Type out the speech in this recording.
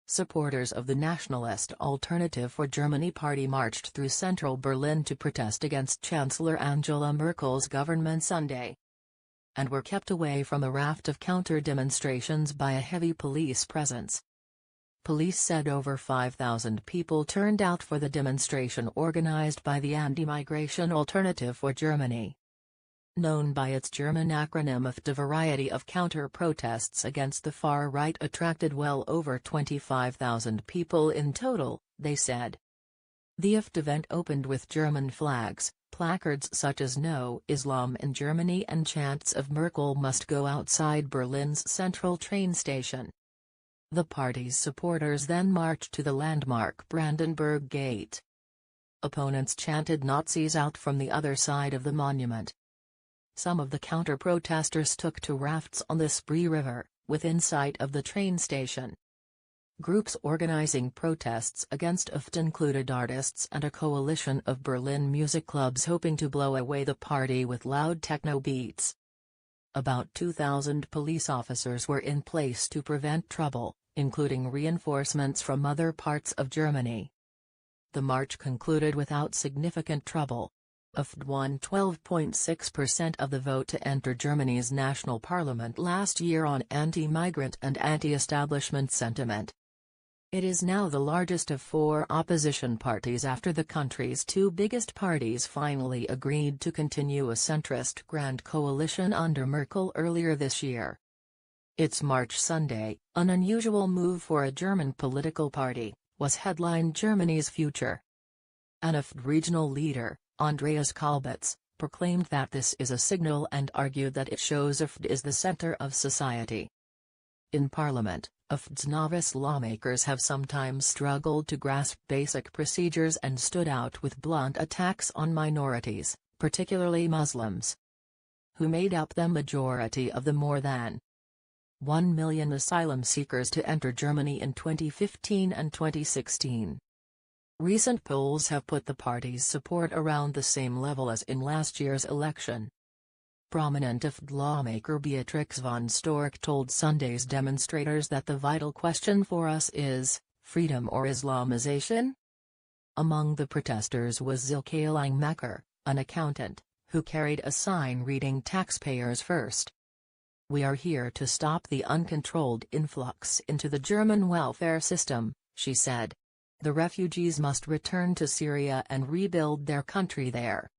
Supporters of the Nationalist Alternative for Germany party marched through central Berlin to protest against Chancellor Angela Merkel's government Sunday, and were kept away from a raft of counter-demonstrations by a heavy police presence. Police said over 5,000 people turned out for the demonstration organized by the Anti-Migration Alternative for Germany. Known by its German acronym AfD, a variety of counter-protests against the far right attracted well over 25,000 people in total, they said. The AfD event opened with German flags, placards such as "No Islam in Germany" and chants of "Merkel must go" outside Berlin's central train station. The party's supporters then marched to the landmark Brandenburg Gate. Opponents chanted "Nazis out" from the other side of the monument. Some of the counter-protesters took to rafts on the Spree River, within sight of the train station. Groups organizing protests against AfD included artists and a coalition of Berlin music clubs hoping to blow away the party with loud techno beats. About 2,000 police officers were in place to prevent trouble, including reinforcements from other parts of Germany. The march concluded without significant trouble. AfD won 12.6% of the vote to enter Germany's national parliament last year on anti-migrant and anti-establishment sentiment. It is now the largest of four opposition parties after the country's two biggest parties finally agreed to continue a centrist Grand Coalition under Merkel earlier this year. Its March Sunday, an unusual move for a German political party, was headlined "Germany's Future." An AfD regional leader, Andreas Kalbitz, proclaimed that this is a signal and argued that it shows AfD is the center of society. In Parliament, AfD's novice lawmakers have sometimes struggled to grasp basic procedures and stood out with blunt attacks on minorities, particularly Muslims, who made up the majority of the more than 1 million asylum seekers to enter Germany in 2015 and 2016. Recent polls have put the party's support around the same level as in last year's election. Prominent AfD lawmaker Beatrix von Storch told Sunday's demonstrators that the vital question for us is, freedom or Islamization? Among the protesters was Silke Langmacher, an accountant, who carried a sign reading "Taxpayers First." "We are here to stop the uncontrolled influx into the German welfare system," she said. "The refugees must return to Syria and rebuild their country there."